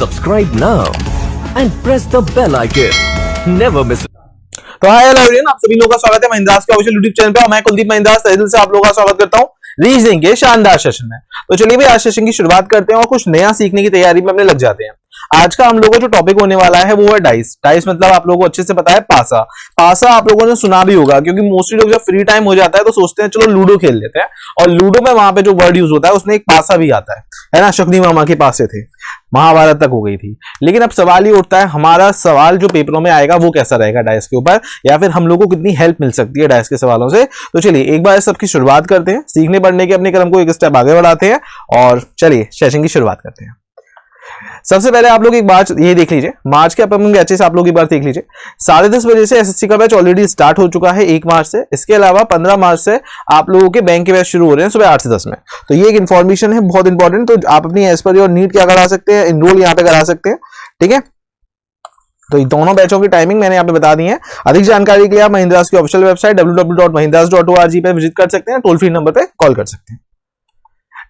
Subscribe now and press the bell icon. Never miss. तो hi hello everyone, आप सभी लोगों का स्वागत है महिंद्रास के ऑफिशियल यूट्यूब चैनल पे और मैं कुलदीप महिंद्रास तहे दिल से आप लोगों का स्वागत करता हूं रीजनिंग के शानदार सेशन में। तो चलिए भी आज सेशन की शुरुआत करते हैं और कुछ नया सीखने की तैयारी में अपने लग जाते हैं। आज का हम लोगों का जो टॉपिक होने वाला है वो है डाइस। डाइस मतलब आप लोगों को अच्छे से पता है पासा। पासा आप लोगों ने सुना भी होगा क्योंकि मोस्टली लोग जब फ्री टाइम हो जाता है तो सोचते हैं चलो लूडो खेल लेते हैं, और लूडो में वहां पे जो वर्ड यूज होता है उसमें एक पासा भी आता है ना। शकुनी मामा के पासे थे, महाभारत तक हो गई थी। लेकिन अब सवाल ये उठता है, हमारा सवाल जो पेपरों में आएगा वो कैसा रहेगा डाइस के ऊपर, या फिर हम लोगों को कितनी हेल्प मिल सकती है डाइस के सवालों से। तो चलिए एक बार सबकी शुरुआत करते हैं, सीखने पढ़ने के अपने क्रम को एक स्टेप आगे बढ़ाते हैं और चलिए सेशन की शुरुआत करते हैं। सबसे पहले आप लोग एक बात ये देख लीजिए, मार्च के अपकमिंग बैचेस आप लोग एक बार देख लीजिए। 10:30 बजे से एसएससी का बैच ऑलरेडी स्टार्ट हो चुका है 1 मार्च से। इसके अलावा 15 मार्च से आप लोगों के बैंक के बैच शुरू हो रहे हैं सुबह 8 से 10 में। तो ये एक इन्फॉर्मेशन है बहुत इंपॉर्टेंट। तो आप अपनी एज पर योर नीड क्या करा सकते हैं, इनरोल यहाँ पे करा सकते हैं, ठीक है। तो इन दोनों बैचों की टाइमिंग मैंने यहाँ पे बता दी है। अधिक जानकारी के लिए आप महिंद्रास की ऑफिशियल वेबसाइट www.mahindras.org पे विजिट कर सकते हैं, टोल फ्री नंबर पे कॉल कर सकते हैं,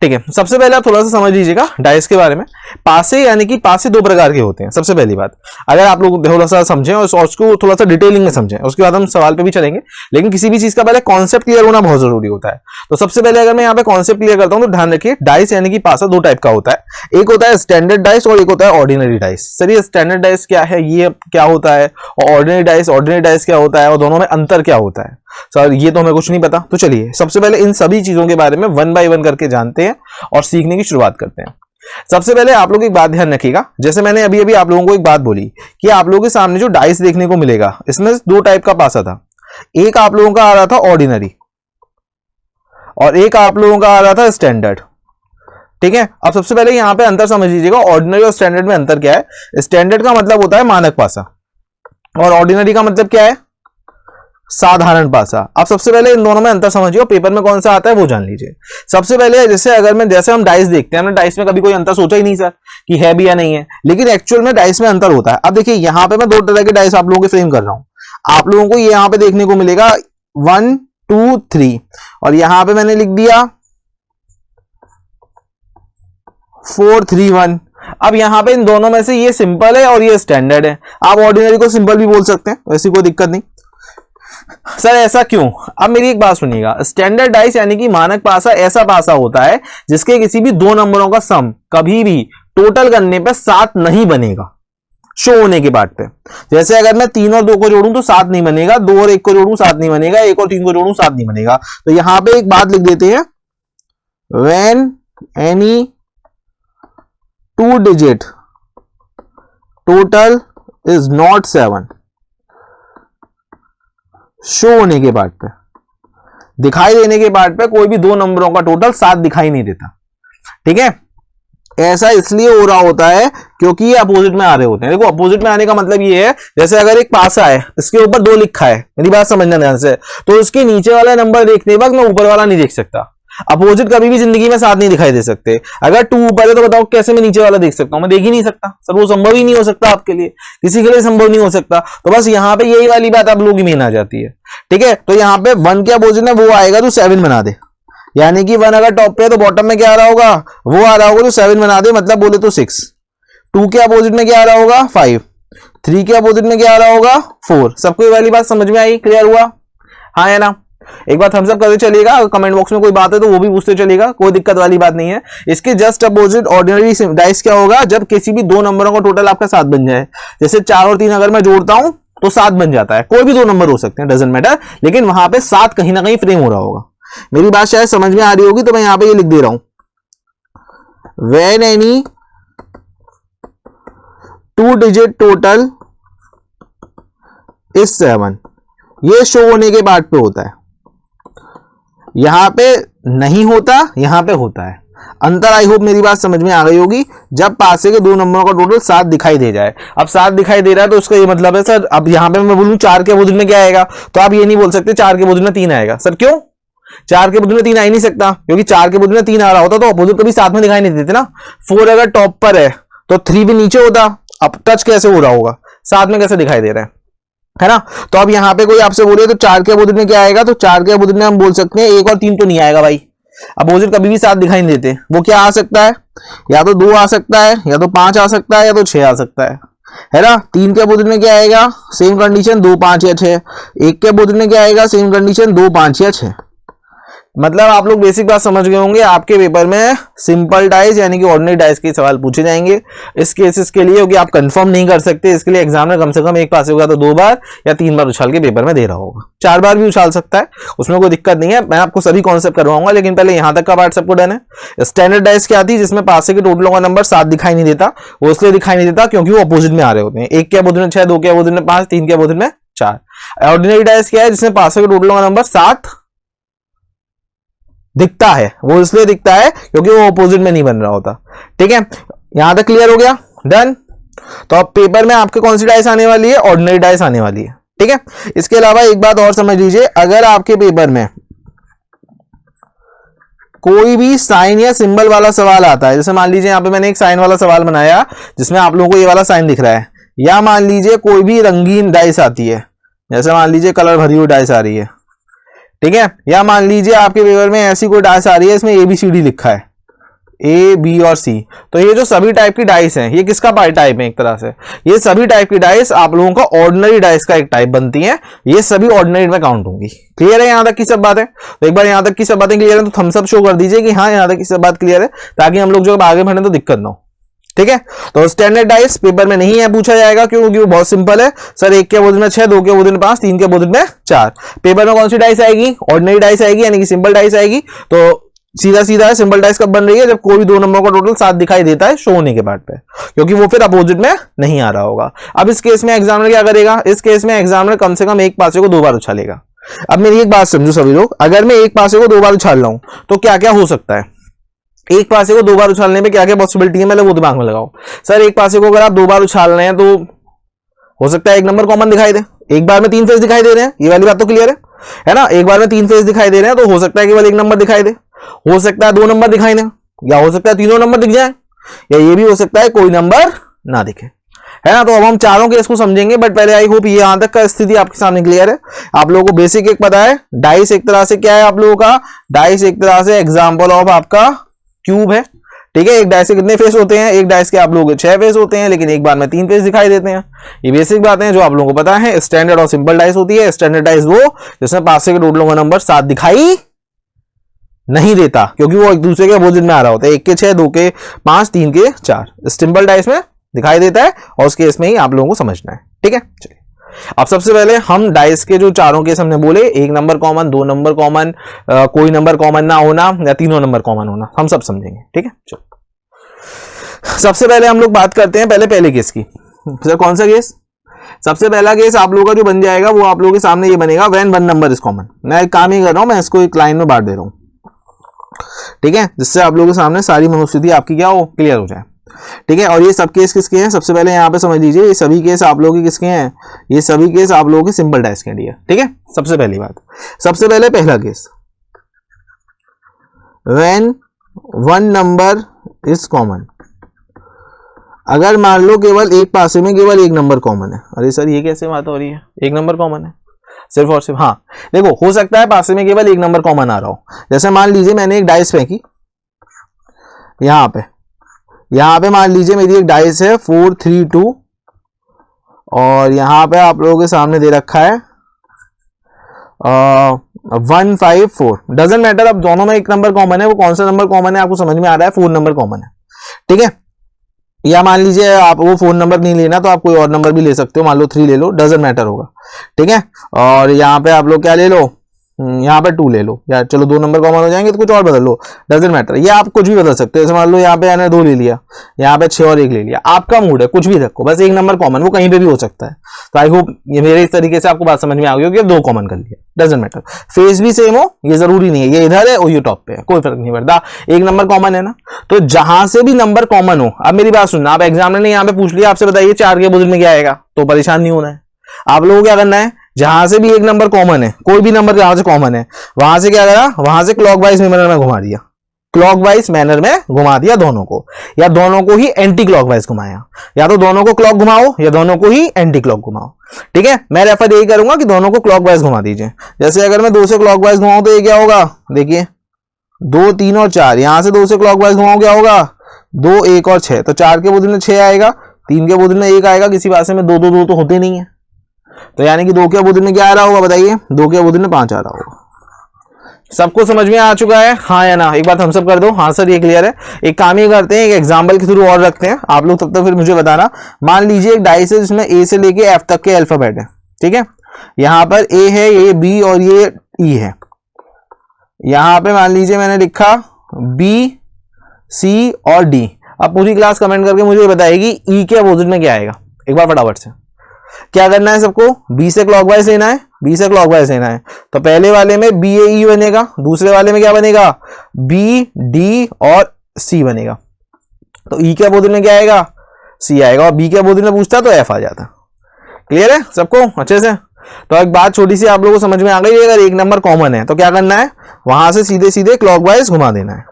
ठीक है। सबसे पहले आप थोड़ा सा समझ लीजिएगा डाइस के बारे में। पासे यानी कि पासे 2 प्रकार के होते हैं। सबसे पहली बात, अगर आप लोग थोड़ा सा समझें और उसको थोड़ा सा डिटेलिंग में समझें, उसके बाद हम सवाल पे भी चलेंगे। लेकिन किसी भी चीज का पहले कॉन्सेप्ट क्लियर होना बहुत जरूरी होता है। तो सबसे पहले अगर मैं यहाँ पे कॉन्सेप्ट क्लियर करता हूं तो ध्यान रखिए, डाइस यानी कि पासा 2 टाइप का होता है। एक होता है स्टैंडर्ड डाइस और एक होता है ऑर्डिनरी डाइस। सर ये स्टैंडर्ड डाइस क्या है, ये क्या होता है, और ऑर्डिनरी डाइस क्या होता है, और दोनों में अंतर क्या होता है, सर ये तो हमें कुछ नहीं पता। तो चलिए सबसे पहले इन सभी चीजों के बारे में 1 बाय 1 करके जानते हैं और सीखने की शुरुआत करते हैं। सबसे पहले आप लोग एक बात ध्यान रखिएगा, जैसे मैंने अभी आप लोगों को एक बात बोली कि आप लोगों के सामने जो डाइस देखने को मिलेगा इसमें 2 टाइप का पासा था। एक आप लोगों का आ रहा था ऑर्डिनरी और एक आप लोगों का आ रहा था स्टैंडर्ड, ठीक है। अब सबसे पहले यहां पे अंतर समझ लीजिएगा, ऑर्डिनरी और स्टैंडर्ड में अंतर क्या है। स्टैंडर्ड का मतलब होता है मानक पासा और ऑर्डिनरी का मतलब क्या है, साधारण पासा। अब सबसे पहले इन दोनों में अंतर समझिए, पेपर में कौन सा आता है वो जान लीजिए। सबसे पहले जैसे हम डाइस देखते हैं ना, डाइस में कभी कोई अंतर सोचा ही नहीं सर कि है भी या नहीं है, लेकिन एक्चुअल में डाइस में अंतर होता है। अब देखिए यहां पे मैं 2 तरह के डाइस आप लोगों के फ्रेम कर रहा हूं। आप लोगों को यहां पे देखने को मिलेगा 1 2 3 और यहां पे मैंने लिख दिया 4 3 1। अब यहां पे इन दोनों में से ये सिंपल है और ये स्टैंडर्ड है। आप ऑर्डिनरी को सिंपल भी बोल सकते हैं, ऐसी कोई दिक्कत नहीं। सर ऐसा क्यों? अब मेरी एक बात सुनिएगा, स्टैंडर्ड डाइस यानी कि मानक पासा ऐसा पासा होता है जिसके किसी भी 2 नंबरों का सम कभी भी टोटल करने पे 7 नहीं बनेगा शो होने के बाद पे। जैसे अगर मैं 3 और 2 को जोड़ूं तो 7 नहीं बनेगा, 2 और 1 को जोड़ूं 7 नहीं बनेगा, 1 और 3 को जोड़ूं 7 नहीं बनेगा। तो यहां पे एक बात लिख देते हैं, when any 2 digit total is not 7, show होने के बाद पे, दिखाई देने के बाद पे कोई भी 2 नंबरों का टोटल 7 दिखाई नहीं देता, ठीक है। ऐसा इसलिए हो रहा होता है क्योंकि ये अपोजिट में आ रहे होते हैं। देखो अपोजिट में आने का मतलब ये है, जैसे अगर एक पासा है इसके ऊपर 2 लिखा है, मेरी बात समझना ध्यान से, तो उसके नीचे वाला नंबर देखने वक्त मैं ऊपर वाला नहीं देख सकता। अपोजिट कभी भी जिंदगी में 7 नहीं दिखाई दे सकते। अगर 2 ऊपर है तो बताओ कैसे मैं नीचे वाला देख सकता हूं, मैं देख ही नहीं सकता सर, वो संभव ही नहीं हो सकता, आपके लिए किसी के लिए संभव नहीं हो सकता। तो बस यहां पे यही वाली बात आप लोगों की मेन आ जाती है, ठीक है। तो यहां पे 1 के अपोजिट में वो आएगा तो 7 बना दे, यानी कि 1 अगर टॉप पे है तो बॉटम में क्या आ रहा होगा, वो आ रहा होगा तो 7 बना दे, मतलब बोले तो 6। 2 के अपोजिट में क्या आ रहा होगा 5, 3 के अपोजिट में क्या आ रहा होगा 4। सबको ये वाली बात समझ में आई, क्लियर हुआ, हाँ है ना। एक बार थम्स अप करते चलिएगा, कमेंट बॉक्स में कोई बात है तो वो भी पूछते चलिएगा, कोई दिक्कत वाली बात नहीं है। इसके जस्ट अपोजिट ऑर्डिनरी डाइस क्या होगा, जब किसी भी 2 नंबरों का टोटल आपका 7 बन जाए। जैसे 4 और 3 अगर मैं जोड़ता हूं तो 7 बन जाता है, कोई भी 2 नंबर हो सकते हैं, डजंट मैटर, लेकिन वहां पे 7 कहीं ना कहीं फ्रेम हो रहा होगा। मेरी बात शायद समझ में आ रही होगी, तो मैं यहां पे ये लिख दे रहा हूं, when any 2 digit total is 7, ये शो होने के बाद पे होता है। यहां पे नहीं होता, यहां पे होता है। अंतर आई होप मेरी बात समझ में आ गई होगी। जब पासे के 2 नंबरों का टोटल 7 दिखाई दे जाए, अब 7 दिखाई दे रहा है तो उसका ये मतलब है सर, अब यहां पे मैं बोलूं 4 के अपोजिट में क्या आएगा, तो आप ये नहीं बोल सकते 4 के अपोजिट में 3 आएगा। सर क्यों? 4 के अपोजिट में 3 आ ही नहीं सकता, क्योंकि 4 के अपोजिट में 3 आ रहा होता तो अपोजिट कभी साथ में दिखाई नहीं देते ना। 4 अगर टॉप पर है तो 3 भी नीचे होता, अब टच कैसे हो रहा होगा, साथ में कैसे दिखाई दे रहा है ना। तो अब यहां पे कोई आपसे बोले तो 4 के अपोजिट में क्या आएगा, तो 4 के अपोजिट में हम बोल सकते हैं 1 और 3 तो नहीं आएगा भाई, अपोजिट कभी भी 7 दिखाई नहीं देते। वो क्या आ सकता है, या तो 2 आ सकता है, या तो 5 आ सकता है, या तो 6 आ सकता है ना। 3 के अपोजिट में क्या आएगा, सेम कंडीशन 2 5 या 6। 1 के अपोजिट में क्या आएगा, सेम कंडीशन 2 5 या 6। मतलब आप लोग बेसिक बात समझ गए होंगे। आपके पेपर में सिंपल डाइस यानी कि ऑर्डिनरी डाइस के सवाल पूछे जाएंगे इस केसेस के लिए, क्योंकि आप कंफर्म नहीं कर सकते, इसके लिए एग्जामिनर कम से कम एक पास होगा तो 2 बार या 3 बार उछाल के पेपर में दे रहा होगा। 4 बार भी उछाल सकता है, उसमें कोई दिक्कत नहीं है। मैं आपको सभी कॉन्सेप्ट करवाऊंगा, लेकिन पहले यहां तक का पार्ट सबको डन है। स्टैंडर्ड डाइस क्या आती है, जिसमें पासे के टोटलों का नंबर 7 दिखाई नहीं देता। वो इसलिए दिखाई नहीं देता क्योंकि वो अपोजिट में आ रहे होते हैं। 1 के अपोजिट में 6, 2 के अपोजिट में 5, 3 के अपोजिट में 4। ऑर्डिनरी डाइस क्या है, जिसमें पासे के टोटलों का नंबर 7 दिखता है। वो इसलिए दिखता है क्योंकि वो ऑपोजिट में नहीं बन रहा होता। ठीक है, यहां तक क्लियर हो गया, डन। तो अब पेपर में आपके कौन सी डाइस आने वाली है, ऑर्डिनरी डाइस आने वाली है। ठीक है, इसके अलावा एक बात और समझ लीजिए, अगर आपके पेपर में कोई भी साइन या सिंबल वाला सवाल आता है, जैसे मान लीजिए यहां पे मैंने एक साइन वाला सवाल बनाया जिसमें आप लोगों को ये वाला साइन दिख रहा है, या मान लीजिए कोई भी रंगीन डाइस आती है, जैसे मान लीजिए कलर भरी हुई डाइस आ रही है, ठीक है, या मान लीजिए आपके पेपर में ऐसी कोई डाइस आ रही है इसमें ABCD लिखा है, A, B और C। तो ये जो सभी टाइप की डाइस हैं, ये किसका टाइप है, एक तरह से ये सभी टाइप की डाइस आप लोगों का ऑर्डिनरी डाइस का एक टाइप बनती हैं। ये सभी ऑर्डिनरी में काउंट होंगी। क्लियर है यहां तक की सब बातें? तो एक बार यहां तक की सब बातें क्लियर है तो थम्स अप शो कर दीजिए कि हाँ यहां तक की सब बात क्लियर है, ताकि हम लोग जब आगे बढ़े तो दिक्कत ना हो। ठीक है, तो स्टैंडर्ड डाइस पेपर में नहीं है, पूछा जाएगा क्योंकि वो बहुत सिंपल है। सर 1 के अपोजिट में 6, 2 के अपोजिट में 5, 3 के अपोजिट में 4। पेपर में कौन सी डाइस आएगी, ऑर्डिनरी डाइस आएगी, यानी कि सिंपल डाइस आएगी। तो सीधा सीधा है, सिंपल डाइस कब बन रही है, जब कोई भी 2 नंबर का टोटल 7 दिखाई देता है शो होने के बाद पे, क्योंकि वो फिर अपोजिट में नहीं आ रहा होगा। अब इस केस में एग्जामिनर क्या करेगा, इस केस में एग्जामिनर कम से कम एक पासे को 2 बार उछालेगा। अब मेरी एक बात समझो सभी लोग, अगर मैं एक पासे को 2 बार उछाल रहा हूं तो क्या क्या हो सकता है, एक पासे को 2 बार उछालने में क्या क्या पॉसिबिलिटी है, मतलब वो दिमाग में लगाओ। सर एक पासे को अगर आप 2 बार उछाल रहे हैं तो हो सकता है एक नंबर कॉमन दिखाई दे, एक बार में 3 फेस दिखाई दे रहे हैं, ये वाली बात तो क्लियर है ना। एक बार में 3 फेस दिखाई दे रहे हैं तो हो सकता है केवल एक नंबर दिखाई दे, हो सकता है 2 नंबर दिखाई दे, या हो सकता है तीनों नंबर दिख जाए, या ये भी हो सकता है कोई नंबर ना दिखे, है ना। तो अब हम चारों केस को समझेंगे, बट पहले आई होप ये यहां तक का स्थिति आपके सामने क्लियर है। आप लोगों को बेसिक एक पता है, डाइस एक तरह से क्या है आप लोगों का, डाइस एक तरह से एग्जांपल ऑफ आपका क्यूब है। ठीक है, एक डाइस के कितने फेस होते हैं, एक डाइस के आप लोगों के 6 फेस होते हैं, लेकिन एक बार में 3 फेस दिखाई देते हैं। ये बेसिक बातें हैं जो आप लोगों को पता है। स्टैंडर्ड और सिंपल डाइस होती है। स्टैंडर्ड डाइस वो जिसमें पासे के टोटलों का नंबर 7 दिखाई नहीं देता, क्योंकि वो एक दूसरे के अपोजिट में आ रहा होता है। 1 के 6, 2 के 5, 3 के 4। सिंपल डाइस में दिखाई देता है और उस केस में ही आप लोगों को समझना है। ठीक है, चलिए अब सबसे पहले हम डाइस के जो चारों केस हमने बोले, 1 नंबर कॉमन, 2 नंबर कॉमन, कोई नंबर कॉमन ना होना, या तीनों नंबर कॉमन होना, हम सब समझेंगे। ठीक है, चलो सबसे पहले हम लोग बात करते हैं पहले केस की। सर कौन सा केस? सबसे पहला केस आप लोगों का जो बन जाएगा वो आप लोगों के सामने ये बनेगा, व्हेन 1 नंबर इज कॉमन। मैं एक काम ही कर रहा हूं, मैं इसको एक लाइन में बांट दे रहा हूं, ठीक है, जिससे आप लोगों के सामने सारी मनोस्थिति आपकी क्या हो, क्लियर हो जाए। ठीक है, और ये सब केस किसके हैं, सबसे पहले यहाँ पे समझ लीजिए, ये सभी केस आप लोगों के किसके हैं, ये सभी केस आप लोगों के सिंपल डाइस के लिए। ठीक है, सबसे पहली बात, सबसे पहले पहला case, when 1 number is common. अगर मान लो केवल एक पासे में केवल एक नंबर कॉमन है। अरे सर ये कैसे बात हो रही है, एक नंबर कॉमन है सिर्फ और सिर्फ? हाँ देखो, हो सकता है पासे में केवल एक नंबर कॉमन आ रहा हो। जैसे मान लीजिए मैंने एक डाइस फेंकी यहाँ पे मान लीजिए मेरी एक डाइस है 4 3 2, और यहाँ पे आप लोगों के सामने दे रखा है 1 5 4। डजंट मैटर, अब दोनों में एक नंबर कॉमन है, वो कौन सा नंबर कॉमन है आपको समझ में आ रहा है, 4 नंबर कॉमन है। ठीक है, या मान लीजिए आप वो 4 नंबर नहीं लेना तो आप कोई और नंबर भी ले सकते हो, मान लो 3 ले लो, डजंट मैटर होगा। ठीक है, और यहाँ पे आप लोग क्या ले लो, यहाँ पे 2 ले लो, या चलो 2 नंबर कॉमन हो जाएंगे तो कुछ और बदल लो, डजंट मैटर। ये आप कुछ भी बदल सकते हो, जैसे मान लो यहाँ पे मैंने 2 ले लिया, यहाँ पे 6 और 1 ले लिया, आपका मूड है, कुछ भी रखो, बस एक नंबर कॉमन, वो कहीं पे भी हो सकता है। तो आई होप ये मेरे इस तरीके से आपको बात समझ में आ गई होगी। 2 कॉमन कर लिया, डजंट मैटर, फेस भी सेम हो, ये जरूरी नहीं है ये इधर है और ये टॉप पे है, कोई फर्क नहीं पड़ता, एक नंबर कॉमन है ना। तो जहां से भी नंबर कॉमन हो, अब मेरी बात सुनना, आप एग्जामिनर ने यहाँ पे पूछ लिया, आपसे बताइए 4 के अपोजिट में क्या आएगा, तो परेशान नहीं होना है। आप लोगों को क्या करना है, जहां से भी एक नंबर कॉमन है, कोई भी नंबर जहां से कॉमन है, वहां से क्या करा, वहां से क्लॉकवाइज मैनर में घुमा दिया, क्लॉकवाइज मैनर में घुमा दिया दोनों को, या दोनों को ही एंटी क्लॉकवाइज घुमाया, या तो दोनों को क्लॉक घुमाओ या दोनों को ही एंटी क्लॉक घुमाओ। ठीक है, मैं रेफर यही करूंगा कि दोनों को क्लॉकवाइज घुमा दीजिए। जैसे अगर मैं 2 से क्लॉकवाइज घुमाऊं तो ये क्या होगा, देखिए 2 3 और 4, यहां से 2 से क्लॉकवाइज घुमाओ क्या होगा 2 1 और 6, तो 4 के बदले में 6 आएगा, 3 के बदले में 1 आएगा, किसी पासे में 2 2 2 तो होते नहीं है, तो यानी कि 2 के बदले में क्या आ रहा होगा बताइए 2 के बदले में 5 आ रहा होगा। सबको समझ में आ चुका है हाँ या ना? एक बार थम्स अप कर दो हाँ सर ये क्लियर है। एक काम ये करते हैं, एक एग्जांपल के थ्रू और रखते हैं, आप लोग तब तक फिर मुझे बताना। मान लीजिए एक डाइस है जिसमें ए से लेके एफ तक के अल्फाबेट है, ठीक है, यहाँ पर ए है, ये बी और ये ई है। यहाँ पे मान लीजिए मैंने लिखा बी सी और डी। अब पूरी क्लास कमेंट करके मुझे बताएगी ई के अपोजिट में क्या आएगा। एक बार फटाफट से क्या करना है सबको, बी से क्लॉकवाइज लेना है, बी से क्लॉकवाइज लेना है, तो पहले वाले में बी ए ई बनेगा, दूसरे वाले में क्या बनेगा बी डी और सी बनेगा। तो ई के अपोजिट में क्या आएगा सी आएगा, और बी के अपोजिट में पूछता तो एफ आ जाता। क्लियर है सबको अच्छे से? तो एक बात छोटी सी आप लोगों को समझ में आ गई, अगर एक नंबर कॉमन है तो क्या करना है वहां से सीधे सीधे क्लॉकवाइज घुमा देना है,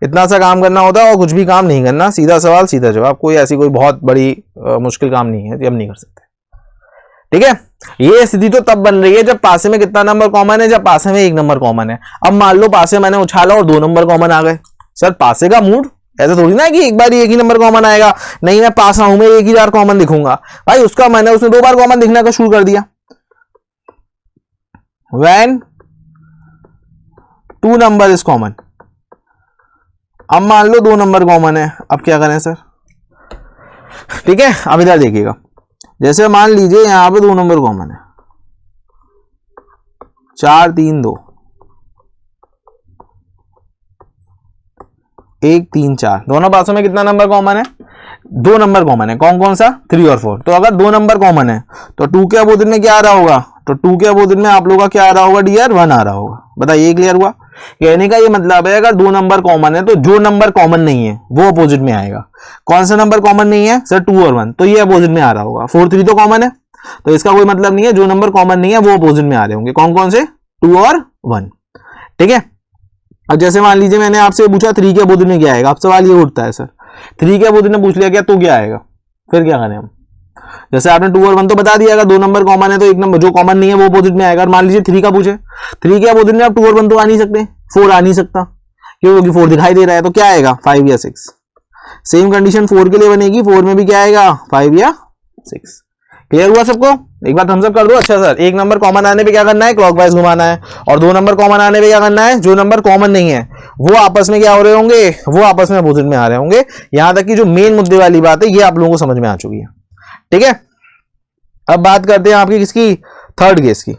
इतना सा काम करना होता है और कुछ भी काम नहीं करना, सीधा सवाल सीधा जवाब, कोई ऐसी कोई बहुत बड़ी मुश्किल काम नहीं है, अब नहीं कर सकते। ठीक है, ये स्थिति तो तब बन रही है जब पासे में कितना नंबर कॉमन है, जब पासे में एक नंबर कॉमन है। अब मान लो पासे मैंने उछाला और 2 नंबर कॉमन आ गए, सर पासे का मूड ऐसा थोड़ी ना है कि एक बार एक ही नंबर कॉमन आएगा, नहीं मैं पास आऊं मैं एक ही बार कॉमन दिखूंगा, भाई उसका मैंने उसने 2 बार कॉमन दिखना का शुरू कर दिया। When 2 नंबर इज कॉमन, अब मान लो 2 नंबर कॉमन है, अब क्या करें सर? ठीक है, अब इधर देखिएगा, जैसे मान लीजिए यहां पे 2 नंबर कॉमन है 4 3 2 1 3 4, दोनों पासों में कितना नंबर कॉमन है 2 नंबर कॉमन है, कौन कौन सा 3 और 4। तो अगर 2 नंबर कॉमन है तो 2 के अपोजिट में क्या आ रहा होगा, तो 2 के अपोजिट में आप लोगों का क्या आ रहा होगा डियर 1 आ रहा होगा। बताइए क्लियर हुआ? कहने का ये मतलब है अगर 2 नंबर कॉमन है तो जो नंबर कॉमन नहीं है वो अपोजिट में आएगा। कौन सा नंबर कॉमन नहीं है सर 2 और 1, तो ये अपोजिट में आ रहा होगा। 4 3 तो कॉमन है, तो इसका कोई मतलब नहीं है, जो नंबर कॉमन नहीं है वो अपोजिट में आ रहे होंगे। कौन कौन से 2 और 1। ठीक है, अब जैसे मान लीजिए मैंने आपसे पूछा 3 के अपोजिट में क्या आएगा, अब सवाल ये उठता है सर 3 के अपोजिट में पूछ लिया क्या तो क्या आएगा, फिर क्या करें हम? जैसे आपने 2 और 1 तो बता दिया, अगर 2 नंबर कॉमन है तो एक नंबर जो कॉमन नहीं है वो अपोजिट में आएगा। मान लीजिए 3 का पूछे, 3 के अपोजिट में आप 2 और 1 तो आ नहीं सकते, 4 आ नहीं सकता, क्योंकि 4 दिखाई दे रहा है, तो क्या आएगा 5 या 6। सेम कंडीशन 4 के लिए बनेगी, 4 में भी क्या आएगा 5 या 6। क्लियर हुआ सबको? एक बार थम्स अप कर दो। अच्छा सर, एक नंबर कॉमन आने पे क्या करना है क्लॉकवाइज घुमाना है, और 2 नंबर कॉमन आने पे क्या करना है, जो नंबर कॉमन नहीं है वो आपस में क्या हो रहे होंगे, वो आपस में अपोजिट में आ रहे होंगे। यहां तक कि जो मेन मुद्दे वाली बात है ये आप लोगों को समझ में आ चुकी है। ठीक है, अब बात करते हैं आपकी किसकी, थर्ड केस की।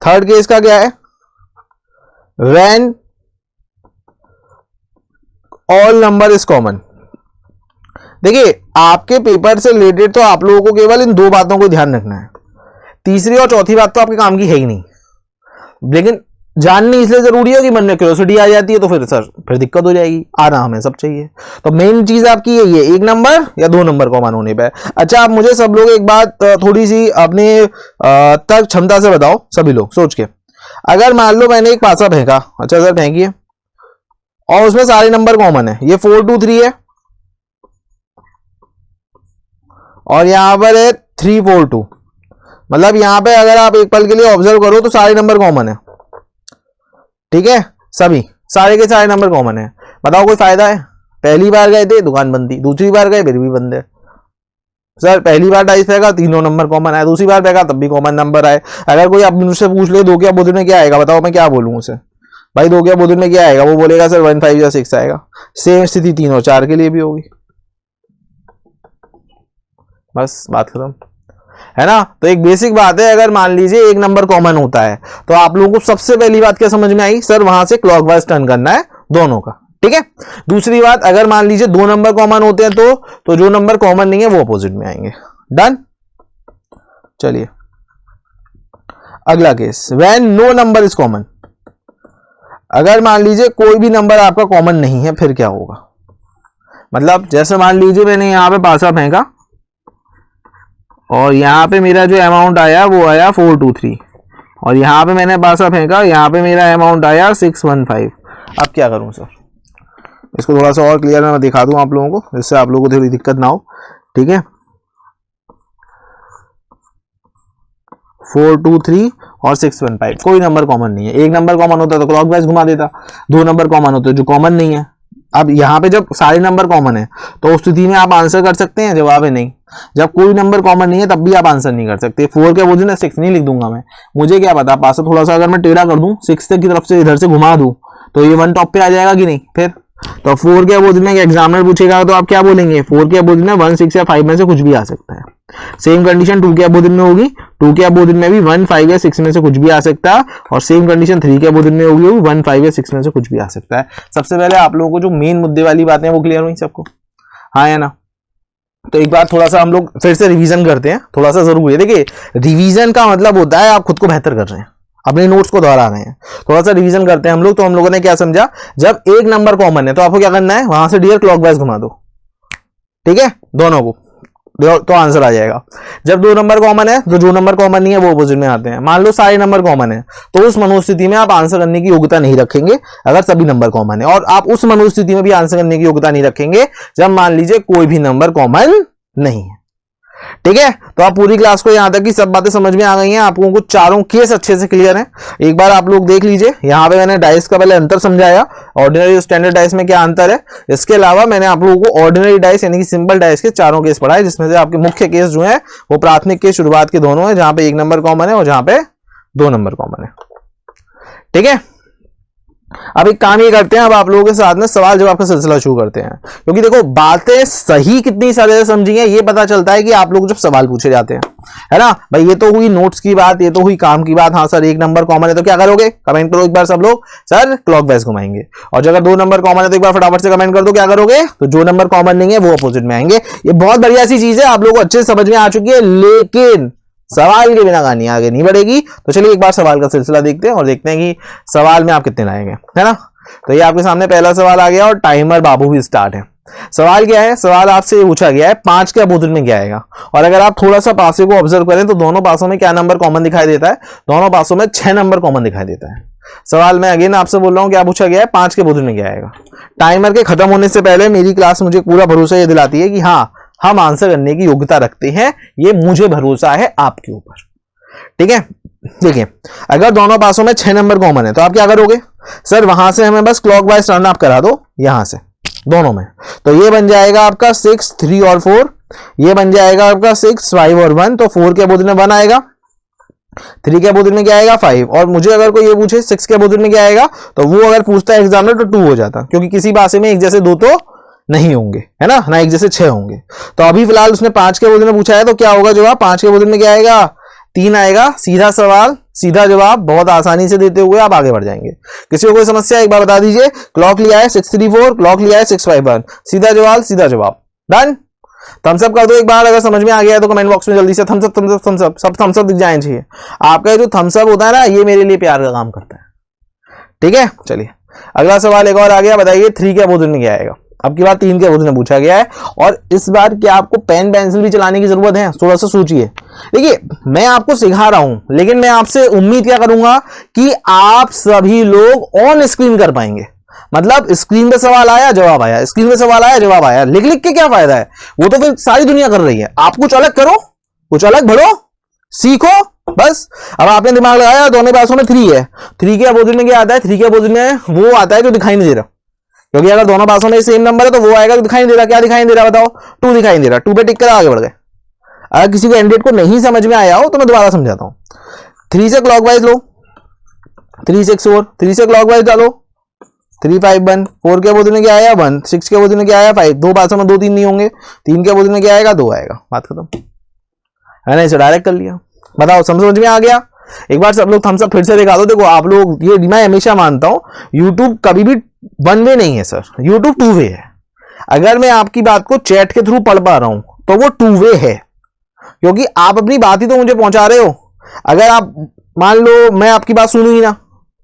थर्ड केस का क्या है, when all number is common. देखिए आपके पेपर से रिलेटेड तो आप लोगों को केवल इन 2 बातों को ध्यान रखना है, तीसरी और चौथी बात तो आपके काम की है ही नहीं, लेकिन जाननी इसलिए जरूरी है कि मन में क्यूरियोसिटी आ जाती है तो फिर दिक्कत हो जाएगी, आना हमें सब चाहिए। तो मेन चीज आपकी यही है, 1 नंबर या 2 नंबर कॉमन होने पे। अच्छा आप मुझे सब लोग एक बात थोड़ी सी अपने तर्क क्षमता से बताओ, सभी लोग सोच के, अगर मान लो मैंने एक पासा फेंका, अच्छा सर फेंकिए, और उसमें सारे नंबर कॉमन है, ये 4 2 3 है और यहां पर है 3 4 2, मतलब यहां पे अगर आप एक पल के लिए ऑब्जर्व करो तो सारे नंबर कॉमन है। ठीक है, सभी सारे के सारे नंबर कॉमन है। बताओ कोई फायदा है? पहली बार गए थे दुकान बंद थी, दूसरी बार गए फिर भी बंद है। सर पहली बार डाइस फेंका तीनों नंबर कॉमन आए, दूसरी बार फेंका तब भी कॉमन नंबर आए। अगर कोई आप मुझसे पूछ ले 2 के अपोजिट में क्या आएगा, बताओ मैं क्या बोलूं उसे, भाई 2 के अपोजिट में क्या आएगा, वो बोलेगा सर 1 5 या 6 आएगा। सेम स्थिति 3 और 4 के लिए भी होगी, बस बात खत्म है ना। तो एक बेसिक बात है, अगर मान लीजिए एक नंबर कॉमन होता है तो आप लोगों को सबसे पहली बात क्या समझ में आई, सर वहां से क्लॉकवाइज टर्न करना है दोनों का। ठीक है, दूसरी बात, अगर मान लीजिए 2 नंबर कॉमन होते हैं तो जो नंबर कॉमन नहीं है वो अपोजिट में आएंगे। डन। चलिए अगला case, when no number is common. अगर मान लीजिए कोई भी नंबर आपका कॉमन नहीं है फिर क्या होगा, मतलब जैसे मान लीजिए मैंने यहां पे पासा फेंका और यहाँ पे मेरा जो अमाउंट आया वो आया 423, और यहाँ पे मैंने पासा फेंका, यहाँ पे मेरा अमाउंट आया 615। अब क्या करूं सर, इसको थोड़ा सा और क्लियर मैं दिखा दूं आप लोगों को, जिससे आप लोगों को थोड़ी दिक्कत ना हो। ठीक है, 4 2 3 और 6 1 5, कोई नंबर कॉमन नहीं है। एक नंबर कॉमन होता तो क्लॉकवाइज घुमा देता, 2 नंबर कॉमन होते जो कॉमन नहीं है। अब यहाँ पे जब सारे नंबर कॉमन है तो उस स्थिति में आप आंसर कर सकते हैं, जवाब है नहीं। जब कोई नंबर कॉमन नहीं है तब भी आप आंसर नहीं कर सकते। 4 के अपोजिट में 6 नहीं लिख दूंगा मैं, मुझे क्या पता, पास थोड़ा सा अगर मैं टेढ़ा कर दूं, 6 की तरफ से इधर से घुमा दूं तो ये 1 टॉप पे आ जाएगा कि नहीं। फिर तो 4 के अपोजिट में एग्जामिनर पूछेगा तो आप क्या बोलेंगे, 4 के अपोजिट में 1 6 या 5 में से कुछ भी आ सकता है। सेम कंडीशन 2 के अपोजिट में होगी, 2 के अपोजिट में भी 1 5 या 6 में से कुछ भी आ सकता है, और सेम कंडीशन 3 के अपोजिट में होगी, 1 5 या 6 में से कुछ भी आ सकता है। सबसे पहले आप लोगों को जो मेन मुद्दे वाली बातें हैं वो क्लियर हुई सबको, हाँ या ना। तो एक बार थोड़ा सा हम लोग फिर से रिवीजन करते हैं, थोड़ा सा जरूरी है। देखिए रिवीजन का मतलब होता है आप खुद को बेहतर कर रहे हैं, अपने नोट्स को दोहरा रहे हैं। थोड़ा सा रिवीजन करते हैं हम लोग। तो हम लोगों ने क्या समझा, जब एक नंबर कॉमन है तो आपको क्या करना है, वहां से डियर क्लॉकवाइज घुमा दो, ठीक है, दोनों को, तो आंसर आ जाएगा। जब 2 नंबर कॉमन है तो जो नंबर कॉमन नहीं है वो अपोजिट में आते हैं। मान लो सारे नंबर कॉमन है तो उस मनोस्थिति में आप आंसर करने की योग्यता नहीं रखेंगे अगर सभी नंबर कॉमन है, और आप उस मनोस्थिति में भी आंसर करने की योग्यता नहीं रखेंगे जब मान लीजिए कोई भी नंबर कॉमन नहीं है, ठीक है। तो आप पूरी क्लास को यहां तक की सब बातें समझ में आ गई हैं, आपको कुछ चारों केस अच्छे से क्लियर हैं। एक बार आप लोग देख लीजिए, यहां पे मैंने डाइस का पहले अंतर समझाया, ऑर्डिनरी और स्टैंडर्ड डाइस में क्या अंतर है। इसके अलावा मैंने आप लोगों को ऑर्डिनरी डाइस यानी कि सिंपल डाइस के चारों केस पढ़ाए, जिसमें से आपके मुख्य केस जो है वो प्राथमिक केस शुरुआत के दोनों है, जहां पे 1 नंबर कॉमन है और जहां पे 2 नंबर कॉमन है, ठीक है। अब एक काम ये करते हैं, अब आप लोगों के साथ में सवाल जवाब का सिलसिला शुरू करते हैं, क्योंकि देखो बातें सही कितनी सारे समझी हैं ये पता चलता है कि आप लोग जब सवाल पूछे जाते हैं, है ना भाई। ये तो हुई नोट्स की बात, ये तो हुई काम की बात। हाँ सर 1 नंबर कॉमन है तो क्या करोगे, कमेंट करो एक बार सब लोग, सर क्लॉकवाइज घुमाएंगे। और अगर 2 नंबर कॉमन है तो एक बार फटाफट से कमेंट कर दो क्या करोगे, तो जो नंबर कॉमन नहीं है वो अपोजिट में आएंगे। ये बहुत बढ़िया सी चीज है, आप लोग को अच्छे समझ में आ चुकी है, लेकिन सवाल के बिना कहानी आगे नहीं बढ़ेगी। तो चलिए एक बार सवाल का सिलसिला देखते हैं और देखते हैं कि सवाल में आप कितने लाएंगे, है ना। तो ये आपके सामने पहला सवाल आ गया और टाइमर बाबू भी स्टार्ट है। सवाल क्या है, सवाल आपसे पूछा गया है 5 के अपोजिट में क्या आएगा, और अगर आप थोड़ा सा पासे को ऑब्जर्व करें तो दोनों पासों में क्या नंबर कॉमन दिखाई देता है, दोनों पासों में 6 नंबर कॉमन दिखाई देता है। सवाल में अगेन आपसे बोल रहा हूं क्या पूछा गया है, 5 के अपोजिट में क्या आएगा। टाइमर के खत्म होने से पहले मेरी क्लास मुझे पूरा भरोसा ये दिलाती है कि हाँ हम आंसर करने की योग्यता रखते हैं, ये मुझे भरोसा है आपके ऊपर, ठीक है। देखिए अगर दोनों पासों में 6 नंबर कॉमन है तो आप क्या करोगे, सर वहां से हमें बस क्लॉकवाइज टर्न अप करा दो यहां से दोनों में, तो ये बन जाएगा आपका 6 3 और 4, ये बन जाएगा आपका 6 5 और 1, तो 4 के अपोजिट में 1 आएगा, 3 के अपोजिट में क्या आएगा 5, और मुझे अगर कोई ये पूछे 6 के अपोजिट में क्या आएगा तो वो अगर पूछता है एग्जामिनर तो 2 हो जाता, क्योंकि किसी पासे में एक जैसे 2 तो नहीं होंगे, है ना, ना एक जैसे 6 होंगे। तो अभी फिलहाल उसने 5 के अपोजिट में पूछा है तो क्या होगा जवाब, 5 के अपोजिट में क्या आएगा 3 आएगा। सीधा सवाल सीधा जवाब, बहुत आसानी से देते हुए आप आगे बढ़ जाएंगे। किसी को कोई समस्या एक बार बता दीजिए। क्लॉक लिया है 634, क्लॉक लिया है 651, सीधा जवाब सीधा जवाब, डन। थम्स अप कर दो एक बार अगर समझ में आ गया है तो कमेंट बॉक्स में जल्दी से thumbs up thumbs up thumbs up, सब थम्स अप दिख जाए चाहिए। आपका जो थम्स अप होता है ना ये मेरे लिए प्यार का काम करता है, ठीक है। चलिए अगला सवाल एक और आ गया, बताइए 3 के अपोजिट में क्या आएगा। अब की बार 3 के अपोजिट में पूछा गया है, और इस बार क्या आपको पेन पेंसिल भी चलाने की जरूरत है, थोड़ा सा सोचिए। देखिए मैं आपको सिखा रहा हूं, लेकिन मैं आपसे उम्मीद क्या करूंगा कि आप सभी लोग ऑन स्क्रीन कर पाएंगे। मतलब स्क्रीन पे सवाल आया जवाब आया, स्क्रीन पे सवाल आया जवाब आया, लिख लिख के क्या फायदा है, वो तो फिर सारी दुनिया कर रही है। आप कुछ अलग करो, कुछ अलग बढ़ो, सीखो बस। अब आपने दिमाग लगाया दोनों पासों में 3 है, 3 के अपोजिट में क्या आता है, 3 के अपोजिट में वो आता है जो दिखाई नहीं दे रहा, क्योंकि अगर दोनों पासों में सेम नंबर है तो वो आएगा तो दिखाई नहीं दे रहा। क्या दिखाई नहीं दे रहा बताओ, 2 दिखाई नहीं दे रहा, 2 पे टिक कर आगे बढ़ गए। अगर किसी को एंडेड को नहीं समझ में आया हो तो मैं दोबारा समझाता हूं। 3 से क्लॉकवाइज लो, 3 6 4, 3 से क्लॉकवाइज डालो 3 5 1, 4 के अपोजिट में क्या आया 1, 6 के अपोजिट में क्या आया 5, दो पासों में 2 3 नहीं होंगे, 3 के अपोजिट में क्या आएगा 2 आएगा, बात खत्म, है ना। इसे डायरेक्ट कर लिया, बताओ समझ में आ गया। एक बार सब लोग थम्स अप फिर से दिखा दो। देखो आप लोग, ये मैं हमेशा मानता हूं यूट्यूब कभी भी 1 वे नहीं है सर, यूट्यूब 2 वे है। अगर मैं आपकी बात को चैट के थ्रू पढ़ पा रहा हूं तो वो 2 वे है, क्योंकि आप अपनी बात ही तो मुझे पहुंचा रहे हो। अगर आप मान लो मैं आपकी बात सुनूंगी ना,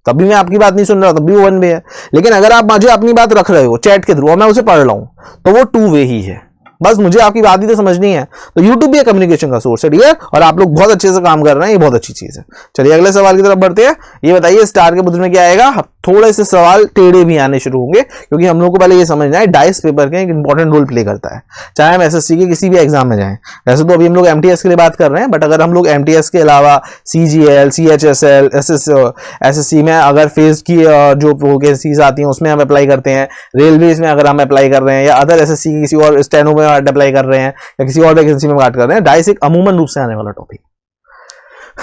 तभी मैं आपकी बात नहीं सुन रहा, तब भी वो 1 वे है। लेकिन अगर आप मुझे अपनी बात रख रहे हो चैट के थ्रू और मैं उसे पढ़ रहा हूं तो वो 2 वे ही है, बस मुझे आपकी बात ही तो समझनी है। तो यूट्यूब भी एक कम्युनिकेशन का सोर्स है डियर, और आप लोग बहुत अच्छे से काम कर रहे हैं, ये बहुत अच्छी चीज है। चलिए अगले सवाल की तरफ बढ़ते हैं। ये बताइए स्टार के बदले में क्या आएगा। थोड़े से सवाल टेढ़े भी आने शुरू होंगे, क्योंकि हम लोग को पहले ये समझना है डाइस पेपर के एक इंपॉर्टेंट रोल प्ले करता है, चाहे हम एसएससी के किसी भी एग्जाम में जाएं। वैसे तो अभी हम लोग एमटीएस के लिए बात कर रहे हैं, बट अगर हम लोग एमटीएस के अलावा सीजीएल, सीएचएसएल, एसएससी में अगर फेज की जो वैकेंसीज आती हैं उसमें हम अप्लाई करते हैं, रेलवेज में अगर हम अप्लाई कर रहे हैं, या अदर एसएससी की किसी और स्टेनो में अप्लाई कर रहे हैं, या किसी और वैकेंसी में बात कर रहे हैं, डाइस एक अमूमन रूप से आने वाला टॉपिक।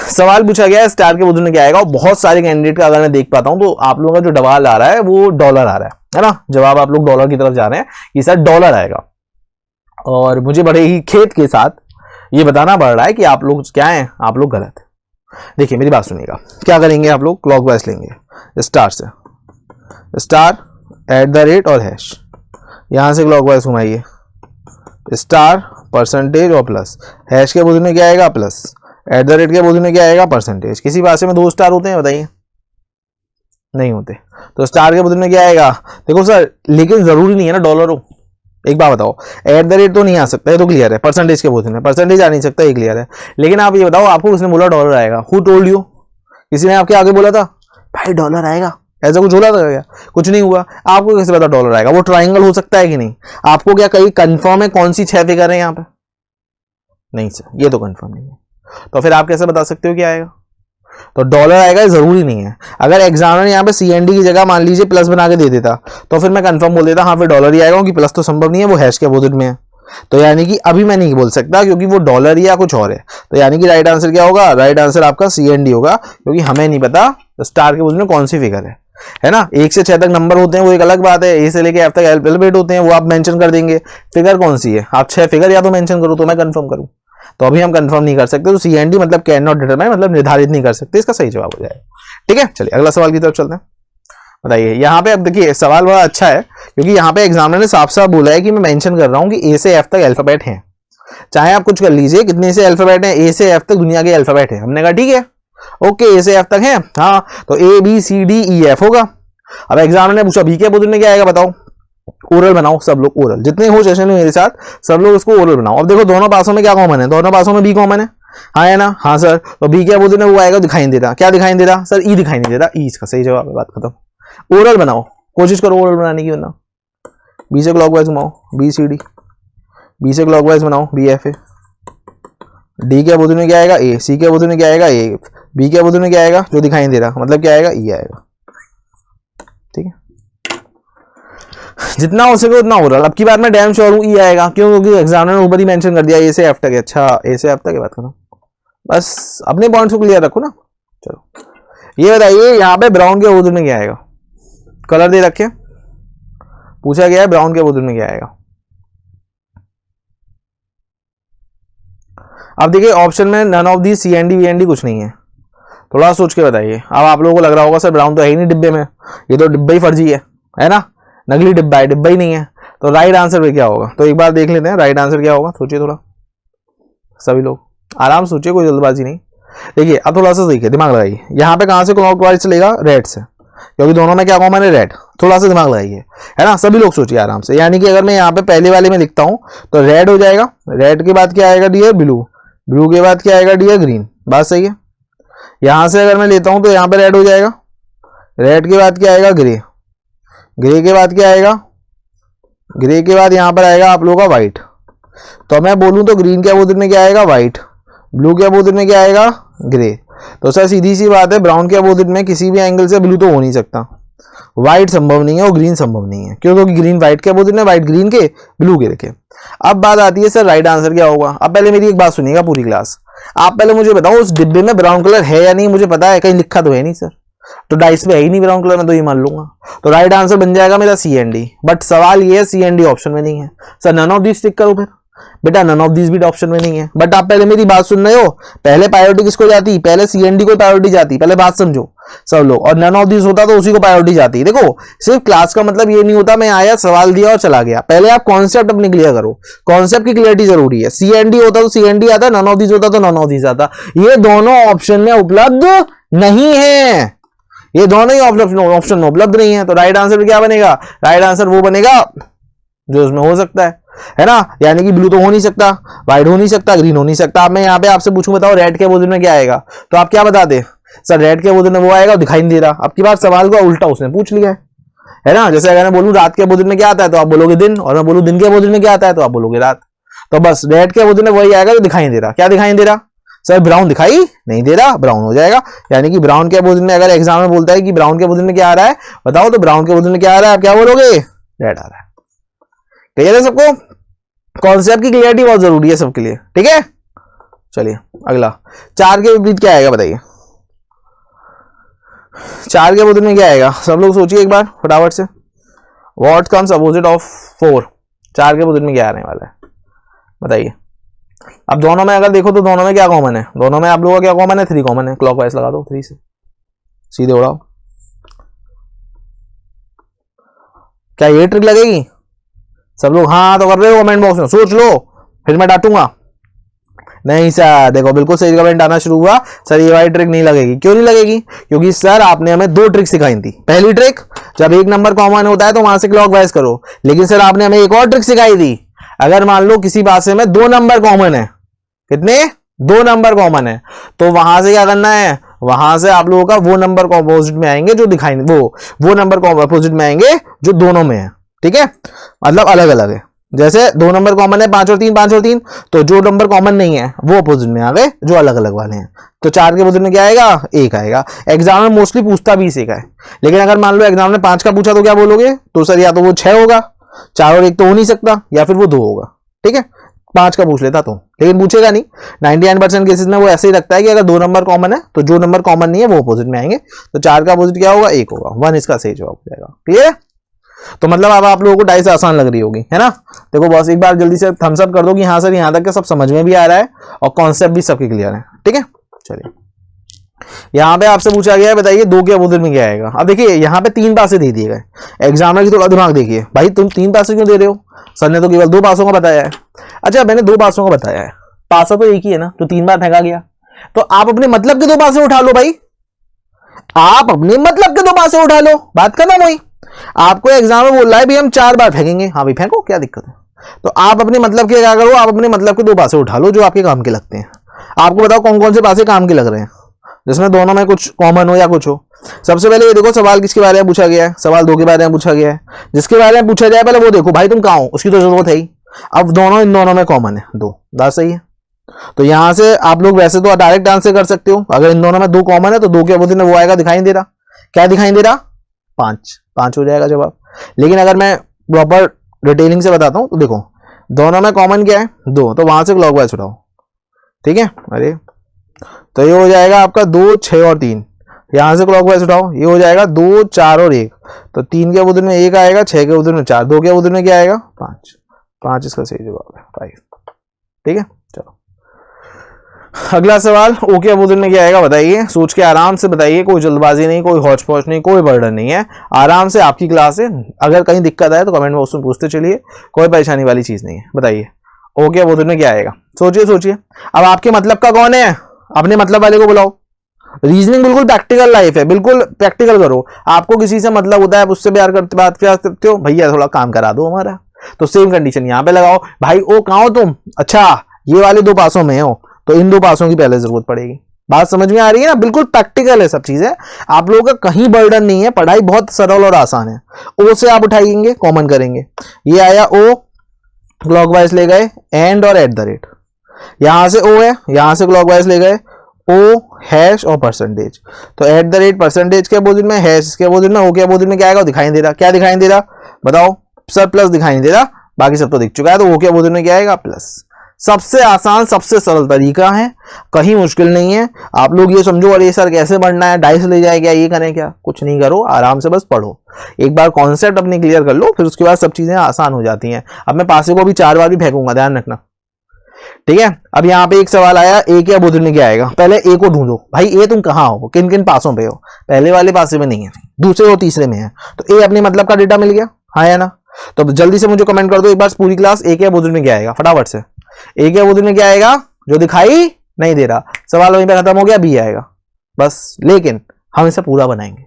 सवाल पूछा गया है स्टार के बदले में क्या आएगा, और बहुत सारे कैंडिडेट का अगर मैं देख पाता हूं तो आप लोगों का जो सवाल आ रहा है वो डॉलर आ रहा है ना। जवाब आप लोग डॉलर की तरफ जा रहे हैं, ये सर डॉलर आएगा। और मुझे बड़े ही खेद के साथ ये बताना पड़ रहा है कि आप लोग क्या हैं, आप लोग गलत है। देखिए मेरी बात सुनिएगा, क्या करेंगे आप लोग, क्लॉकवाइज लेंगे स्टार से, स्टार @ और हैश, यहां से क्लॉकवाइज घुमाइए, स्टार परसेंटेज और प्लस, हैश के बदले में क्या आएगा प्लस, @ के बदले में क्या आएगा परसेंटेज। किसी भाषा में 2 स्टार होते हैं बताइए, नहीं होते, तो स्टार के बदले में क्या आएगा। देखो सर लेकिन जरूरी नहीं है ना डॉलर हो, एक बात बताओ, @ तो नहीं आ सकता है, तो क्लियर है, परसेंटेज के बदले में परसेंटेज आ नहीं सकता, ये क्लियर है। लेकिन आप ये बताओ आपको किसने बोला डॉलर आएगा, हु टोल्ड यू, किसी ने आपके आगे बोला था भाई डॉलर आएगा, ऐसा कुछ बोला था क्या, कुछ नहीं हुआ। आपको कैसे पता डॉलर आएगा, वो ट्राइंगल हो सकता है कि नहीं, आपको क्या कहीं कंफर्म है कौन सी 6 फिगर है यहाँ पे, नहीं सर ये तो कंफर्म नहीं है, तो फिर आप कैसे बता सकते हो क्या आएगा। तो डॉलर आएगा जरूरी नहीं है, अगर एग्जामिनर यहाँ पे सीएनडी की जगह मान लीजिए प्लस बना के दे देता तो फिर मैं कंफर्म बोल देता हाँ फिर डॉलर ही आएगा, क्योंकि प्लस तो संभव नहीं है, वो हैश के अपोजिट में है। तो यानी कि अभी मैं नहीं बोल सकता क्योंकि वो डॉलर या कुछ और है। तो यानी कि राइट आंसर क्या होगा, राइट आंसर आपका सीएनडी होगा, क्योंकि हमें नहीं पता स्टार के अपोजिट में कौन सी फिगर है ना। 1 से 6 तक नंबर होते हैं वो एक अलग बात है, ए से लेके एफ तक अल्फाबेट होते हैं, वो आप मेंशन कर देंगे। फिगर कौन सी है, आप 6 फिगर या तो मेंशन करो तो मैं कंफर्म करूं, तो अभी हम कंफर्म नहीं कर सकते। तो सीएनडी मतलब कैन नॉट डिटरमाइन, मतलब निर्धारित नहीं कर सकते, इसका सही जवाब हो जाएगा। ठीक है चलिए अगला सवाल की तरफ चलते हैं। बताइए यहाँ पे, अब देखिए सवाल बड़ा अच्छा है, क्योंकि यहाँ पे एग्जामिनर ने साफ साफ बोला है कि मैं मेंशन कर रहा हूँ कि ए से एफ तक अल्फाबेट हैं, चाहे आप कुछ कर लीजिए, कितने से अल्फाबेट हैं, ए से एफ तक दुनिया के अल्फाबेट है। हमने कहा ठीक है ओके ए से एफ तक है, हाँ तो A B C D E F होगा। अब एग्जामिनर ने पूछा बी के अपोजिट में क्या आएगा बताओ, ओरल बनाओ सब लोग, ओरल जितने हो सेशन में मेरे साथ सब लोग इसको ओरल बनाओ। अब देखो दोनों पासों में क्या कॉमन है, दोनों पासों में बी कॉमन है, हाँ है ना, हाँ सर। तो बी के अपोजिट में वो आएगा दिखाई नहीं देता, क्या दिखाई नहीं देता सर, ई दिखाई नहीं देता, ई इसका सही जवाब है, बात खत्म। ओरल बनाओ, कोशिश करो ओरल बनाने की, वरना बी से क्लॉकवाइज घुमाओ, बी सी डी, बी से क्लॉकवाइज बनाओ, बी एफ ए, डी के अपोजिट में क्या आएगा ए, सी के अपोजिट में क्या आएगा ए, बी के अपोजिट में क्या आएगा जो दिखाई नहीं दे रहा, मतलब क्या आएगा ई आएगा। ठीक है जितना हो सके उतना ओरल। अब की बार मैं डैम श्योर हूं ई आएगा, क्यों, क्योंकि एग्जामिनर ने ऊपर ही मेंशन कर दिया ए से एफ तक है। अच्छा ए से एफ तक है, बात करो बस अपने पॉइंट्स को क्लियर रखो ना। चलो ये बताइए यहाँ पे ब्राउन के अपोजिट में क्या आएगा, कलर दे रखे, पूछा गया है ब्राउन के अपोजिट में क्या आएगा। अब देखिए ऑप्शन में नन ऑफ दी सीएनडी वीएनडी कुछ नहीं है, थोड़ा सोच के बताइए। अब आप लोगों को लग रहा होगा सर ब्राउन तो है ही नहीं डिब्बे में, ये तो डिब्बा ही फर्जी है ना, नकली डिब्बा है, डिब्बा ही नहीं है। तो राइट आंसर पे क्या होगा, तो एक बार देख लेते हैं राइट आंसर क्या होगा। सोचिए थोड़ा, सभी लोग आराम से सोचिए, कोई जल्दबाजी नहीं। देखिए अब थोड़ा सा देखिए, दिमाग लगाइए, यहाँ पे कहां से क्लॉकवाइज चलेगा, रेड से, क्योंकि दोनों में क्या कॉमन है रेड। थोड़ा सा दिमाग लगाइए है ना, सभी लोग सोचिए आराम से। यानी कि अगर मैं यहाँ पे पहले वाले में लिखता हूं तो रेड हो जाएगा, रेड के बाद क्या आएगा डियर ब्लू, ब्लू के बाद क्या आएगा डियर ग्रीन, बात सही है। यहां से अगर मैं लेता हूं तो यहाँ पे रेड हो जाएगा, रेड के बाद क्या आएगा ग्रे, ग्रे के बाद क्या आएगा, ग्रे के बाद यहां पर आएगा आप लोगों का व्हाइट। तो मैं बोलूं तो ग्रीन के अपोजिट में क्या आएगा व्हाइट, ब्लू के अपोजिट में क्या आएगा ग्रे। तो सर सीधी सी बात है ब्राउन के अपोजिट में किसी भी एंगल से ब्लू तो हो नहीं सकता, व्हाइट संभव नहीं है और ग्रीन संभव नहीं है, क्यों, क्योंकि ग्रीन व्हाइट के अपोजिट में, व्हाइट ग्रीन के, ब्लू के रखे। अब बात आती है सर राइट आंसर क्या होगा। अब पहले मेरी एक बात सुनिएगा पूरी क्लास, आप पहले मुझे बताओ उस डिब्बे में ब्राउन कलर है या नहीं, मुझे पता है कहीं लिखा तो है नहीं सर, तो डाइस पे है ही नहीं ब्राउन कलर में, तो ये मान लूंगा। तो राइट आंसर बन जाएगा मेरा सीएनडी। बट सवाल ये है सीएनडी ऑप्शन में नहीं है सर, नन ऑफ दिस टिक करो फिर बेटा, नन ऑफ दिस भी ऑप्शन में नहीं है। बट आप पहले मेरी बात सुन रहे हो, पहले प्रायोरिटी किसको जाती, पहले सीएनडी को प्रायोरिटी जाती, पहले बात समझो सब लोग, और नन ऑफ दिस होता तो उसी को प्रायोरिटी जाती। देखो सिर्फ क्लास का मतलब ये नहीं होता मैं आया सवाल दिया और चला गया, पहले आप कॉन्सेप्ट अपने क्लियर करो, कॉन्सेप्ट की क्लियरिटी जरूरी है। सीएनडी होता तो सीएनडी आता, नन ऑफ दिस होता तो नन ऑफ दिस आता, ये दोनों ऑप्शन में उपलब्ध नहीं है, ये दोनों ही ऑप्शन में उपलब्ध नहीं है। तो राइट आंसर क्या बनेगा, राइट आंसर वो बनेगा जो उसमें हो सकता है। है ना, यानी कि ब्लू तो हो नहीं सकता, व्हाइट हो नहीं सकता, ग्रीन हो नहीं सकता। अब मैं यहाँ पे आपसे पूछूं बताओ रेड के अपोजिट में क्या आएगा, तो आप क्या बता दे सर रेड के अपोजिट में वो आएगा, दिखाई नहीं दे रहा। अब की बार सवाल को उल्टा उसने पूछ लिया है ना। जैसे अगर मैं बोलूं रात के अपोजिट में क्या आता है तो आप बोलोगे दिन, और मैं बोलूं दिन के अपोजिट में क्या आता है तो आप बोलोगे रात। तो बस रेड के अपोजिट में वही आएगा जो दिखाई नहीं दे रहा। क्या दिखाई नहीं दे रहा सर, ब्राउन दिखाई नहीं दे रहा, ब्राउन हो जाएगा। यानी कि ब्राउन के अपोजिट में अगर एग्जाम में बोलता है कि ब्राउन के अपोजिट में क्या आ रहा है बताओ, तो ब्राउन के अपोजिट में क्या आ रहा है आप क्या बोलोगे, रेड आ रहा है। क्लियर है सबको, कॉन्सेप्ट की क्लियरिटी बहुत जरूरी है सबके लिए, ठीक है। चलिए अगला, 4 के विपरीत क्या आएगा बताइए, 4 के अपोजिट में क्या आएगा, सब लोग सोचिए एक बार फटाफट से। व्हाट कम्स अपोजिट ऑफ 4, 4 के अपोजिट में क्या आने वाला है बताइए। अब दोनों में अगर देखो तो दोनों में क्या कॉमन है, दोनों में आप लोगों का क्या कॉमन है, 3 कॉमन है। क्लॉकवाइज लगा दो 3 से, सीधे उड़ाओ। क्या ये ट्रिक लगेगी, सब लोग हाँ तो कर रहे हो कमेंट बॉक्स में, सोच लो फिर मैं डांटूंगा। नहीं सर देखो बिल्कुल सही कमेंट आना शुरू हुआ, सर ये वाली ट्रिक नहीं लगेगी। क्यों नहीं लगेगी, क्योंकि सर आपने हमें 2 ट्रिक सिखाई थी। पहली ट्रिक जब एक नंबर कॉमन होता है तो वहां से क्लॉकवाइज करो, लेकिन सर आपने हमें एक और ट्रिक सिखाई थी, अगर मान लो किसी भाषा में 2 नंबर कॉमन है, कितने 2 नंबर कॉमन है, तो वहां से क्या करना है, वहां से आप लोगों का वो नंबर अपोजिट में आएंगे जो दिखाई वो नंबर अपोजिट में आएंगे जो दोनों में है, ठीक है, मतलब अलग अलग है। जैसे 2 नंबर कॉमन है 5 और 3, 5 और 3, तो जो नंबर कॉमन नहीं है वो अपोजिट में आ गए जो अलग अलग वाले हैं। तो 4 के अपोजिट में क्या आएगा, 1 आएगा। एग्जाम में मोस्टली पूछता भी इसी का है, लेकिन अगर मान लो एग्जाम में 5 का पूछा तो क्या बोलोगे, तो सर या तो वो 6 होगा, 4 और 1 तो हो नहीं सकता, या फिर वो 2 होगा, ठीक है। 5 का पूछ लेता तो, लेकिन पूछेगा नहीं। 99% केसेस में वो ऐसे ही रखता है कि अगर 2 नंबर कॉमन है तो जो नंबर कॉमन नहीं है वो अपोजिट में आएंगे। तो 4 का अपोजिट क्या होगा, 1 होगा। 1 इसका सही जवाब हो जाएगा। क्लियर है, तो मतलब अब आप लोगों को डाइस आसान लग रही होगी, है ना। देखो बॉस एक बार जल्दी से थम्स अप कर दो कि हाँ सर यहाँ तक के सब समझ में भी आ रहा है और कॉन्सेप्ट भी सबके क्लियर है, ठीक है। चलिए यहाँ पे आपसे पूछा गया है बताइए 2 के अपोजिट में क्या आएगा। अब देखिए यहाँ पे 3 पासे दे दिए गए, एग्जामिनर की थोड़ा दिमाग देखिए भाई, तुम 3 पासे क्यों दे रहे हो, सर ने तो केवल 2 पासों का बताया है। अच्छा मैंने 2 पासों का बताया है, पासा तो एक ही है ना, तो 3 बार फेंका गया, तो आप अपने मतलब के 2 पासे उठा लो भाई, आप अपने मतलब के 2 पासे उठा लो, बात करना वही। आपको एग्जाम में बोल रहा है भी हम 4 बार फेंकेंगे, हाँ भाई फेंको क्या दिक्कत है। तो आप अपने मतलब के क्या करो, आप अपने मतलब के 2 पासे उठा लो जो आपके काम के लगते हैं। आपको बताओ कौन कौन से पासे काम के लग रहे हैं, जिसमें दोनों में कुछ कॉमन हो या कुछ हो। सबसे पहले ये देखो सवाल किसके बारे में पूछा गया है, सवाल 2 के बारे में पूछा गया है। जिसके बारे में पूछा जाए पहले वो देखो भाई तुम कहाँ हो, उसकी तो जरूरत है ही। अब दोनों इन दोनों में कॉमन है 2, बात सही है। तो यहां से आप लोग वैसे तो डायरेक्ट आंसर कर सकते हो, अगर इन दोनों में 2 कॉमन है तो 2 के अपोजिट में वो आएगा, दिखाई नहीं दे रहा, क्या दिखाई नहीं दे रहा, 5 हो जाएगा जवाब। लेकिन अगर मैं प्रॉपर डिटेलिंग से बताता हूं तो देखो दोनों में कॉमन क्या है 2, तो वहां से क्लॉकवाइज उठाओ, ठीक है। अरे तो ये हो जाएगा आपका 2, 6 और 3, यहां से क्लॉकवाइज उठाओ, ये हो जाएगा 2, 4 और 1, तो 3 के अपोजिट में 1 आएगा, 6 के अपोजिट में 4, 2 के अपोजिट में क्या आएगा 5 इसका सही जवाब है 5, ठीक है। चलो अगला सवाल, ओ के अपोजिट में क्या आएगा बताइए, सोच के आराम से बताइए, कोई जल्दबाजी नहीं, कोई हौच पौच नहीं, कोई बर्डन नहीं है, आराम से आपकी क्लास है। अगर कहीं दिक्कत आए तो कमेंट बॉक्स में पूछते चलिए, कोई परेशानी वाली चीज नहीं है। बताइए ओ के अपोजिट में क्या आएगा, सोचिए सोचिए। अब आपके मतलब का कौन है, अपने मतलब वाले को बुलाओ। रीजनिंग बिल्कुल प्रैक्टिकल लाइफ है, बिल्कुल प्रैक्टिकल करो। आपको किसी से मतलब होता है, उससे प्यार करते बात प्यार करते हो, भैया थोड़ा काम करा दो हमारा, तो सेम कंडीशन यहाँ पे लगाओ। भाई ओ कहाँ हो तुम, अच्छा ये वाले 2 पासों में हो, तो इन 2 पासों की पहले जरूरत पड़ेगी। बात समझ में आ रही है ना, बिल्कुल प्रैक्टिकल है सब चीजें, आप लोगों का कहीं बर्डन नहीं है, पढ़ाई बहुत सरल और आसान है। ओ से आप उठाएंगे कॉमन करेंगे, ये आया ओ, क्लॉकवाइज ले गए एंड और एट द रेट, यहां से ओ है, यहां से क्लॉकवाइज ले गए ओ हैश और परसेंटेज, तो एट द रेट परसेंटेज के अपोजिट में, हैश के अपोजिट में, ओ के अपोजिट में क्या आएगा, दिखाई नहीं दे रहा, क्या दिखाई नहीं दे रहा बताओ सर, प्लस दिखाई नहीं दे रहा, बाकी सब तो दिख चुका है, तो ओ के अपोजिट में क्या आएगा प्लस। सबसे आसान सबसे सरल तरीका है, कहीं मुश्किल नहीं है। आप लोग ये समझो अरे सर कैसे पढ़ना है, डाइस ले जाए क्या, ये करें क्या, कुछ नहीं करो, आराम से बस पढ़ो, एक बार कॉन्सेप्ट अपने क्लियर कर लो, फिर उसके बाद सब चीजें आसान हो जाती हैं। अब मैं पासे को भी 4 बार भी फेंकूंगा, ध्यान रखना, ठीक है। अब यहाँ पे एक सवाल आया, ए के अपोजिट में क्या आएगा, पहले ए को ढूंढो भाई, ए तुम कहाँ हो, किन किन पासों पे हो, पहले वाले पासे में नहीं है, दूसरे और तीसरे में है, तो ए अपने मतलब का डेटा मिल गया, हाँ या ना। तो जल्दी से मुझे कमेंट कर दो एक बार पूरी क्लास, ए के अपोजिट में क्या आएगा फटाफट से, ए के अपोजिट में क्या आएगा, जो दिखाई नहीं दे रहा, सवाल वहीं पे खत्म हो गया, बी आएगा बस। लेकिन हम इसे पूरा बनाएंगे,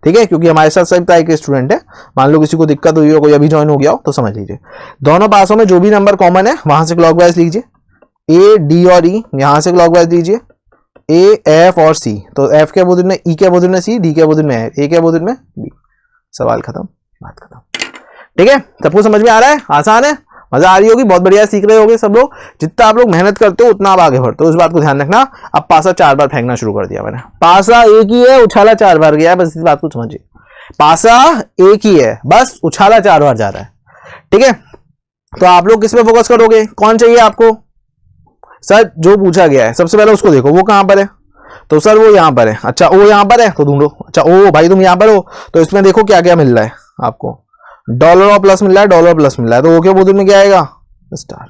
ठीक है, क्योंकि हमारे साथ सभी टाइप के स्टूडेंट है। मान लो किसी को दिक्कत हुई हो, कोई अभी ज्वाइन हो गया हो तो समझ लीजिए। दोनों पासों में जो भी नंबर कॉमन है वहां से क्लॉकवाइज लीजिए। ए, डी और ई यहां से क्लॉकवाइज लीजिए। ए, एफ और सी, तो एफ के अपोजिट में ई के अपोजिट में सी, डी के अपोजिट में ए के अपोजिट में बी। सवाल खत्म, बात खत्म। ठीक है, सबको समझ में आ रहा है? आसान है, मजा आ रही होगी, बहुत बढ़िया सीख रहे होगे सब लोग। जितना आप लोग मेहनत करते हो उतना आप आगे बढ़ते हो, इस बात को ध्यान रखना। अब पासा 4 बार फेंकना शुरू कर दिया मैंने। पासा एक ही है, उछाला 4 बार गया है, बस इस बात को समझिए। पासा एक ही है, बस उछाला 4 बार जा रहा है। ठीक है, तो आप लोग किस पे फोकस करोगे? कौन चाहिए आपको? सर जो पूछा गया है सबसे पहले उसको देखो, वो कहां पर है? तो सर वो यहां पर है। अच्छा ओ यहां पर है तो ढूंढो। अच्छा ओ भाई तुम यहां पर हो तो इसमें देखो क्या क्या मिल रहा है आपको। डॉलर और प्लस मिल रहा है, डॉलर प्लस मिल रहा है, तो वो क्या अपोजिट में क्या आएगा? स्टार।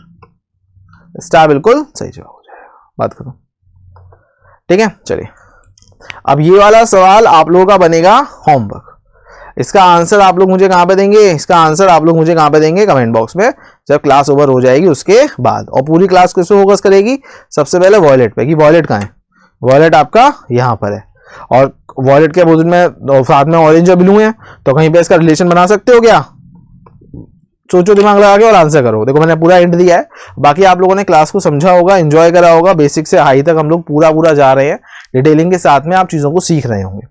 स्टार बिल्कुल सही जवाब हो जाएगा, बात करो। ठीक है, चलिए अब ये वाला सवाल आप लोगों का बनेगा होमवर्क। इसका आंसर आप लोग मुझे कहां पे देंगे? इसका आंसर आप लोग मुझे कहां पे देंगे? कमेंट बॉक्स में, जब क्लास ओवर हो जाएगी उसके बाद। और पूरी क्लास किस पे फोकस करेगी? सबसे पहले वॉलेट पे, कि वॉलेट कहां है। वॉलेट आपका यहां पर है, और वॉलेट के अपोजिट में साथ में ऑरेंज और ब्लू है, तो कहीं पे इसका रिलेशन बना सकते हो क्या? सोचो दिमाग लगा के और आंसर करो। देखो मैंने पूरा हिंट दिया है, बाकी आप लोगों ने क्लास को समझा होगा, एंजॉय करा होगा। बेसिक से हाई तक हम लोग पूरा जा रहे हैं, डिटेलिंग के साथ में आप चीजों को सीख रहे होंगे।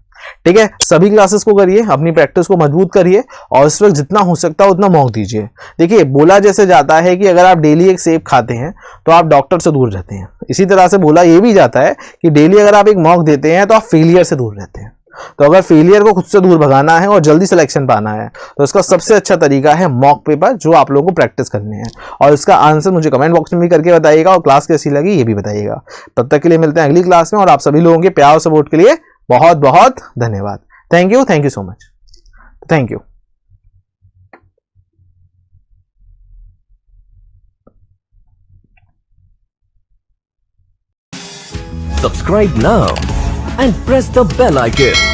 ठीक है, सभी क्लासेस को करिए, अपनी प्रैक्टिस को मजबूत करिए, और इस वक्त जितना हो सकता है उतना मॉक दीजिए। देखिए बोला जैसे जाता है कि अगर आप डेली एक सेब खाते हैं तो आप डॉक्टर से दूर रहते हैं, इसी तरह से बोला ये भी जाता है कि डेली अगर आप एक मॉक देते हैं तो आप फेलियर से दूर रहते हैं। तो अगर फेलियर को खुद से दूर भगाना है और जल्दी सिलेक्शन पाना है तो इसका सबसे अच्छा तरीका है मॉक पेपर, जो आप लोगों को प्रैक्टिस करने हैं। और इसका आंसर मुझे कमेंट बॉक्स में भी करके बताइएगा, और क्लास कैसी लगी ये भी बताइएगा। तब तक के लिए मिलते हैं अगली क्लास में, और आप सभी लोगों के प्यार और सपोर्ट के लिए बहुत बहुत धन्यवाद। Thank you so much, thank you. Subscribe now and press the bell icon.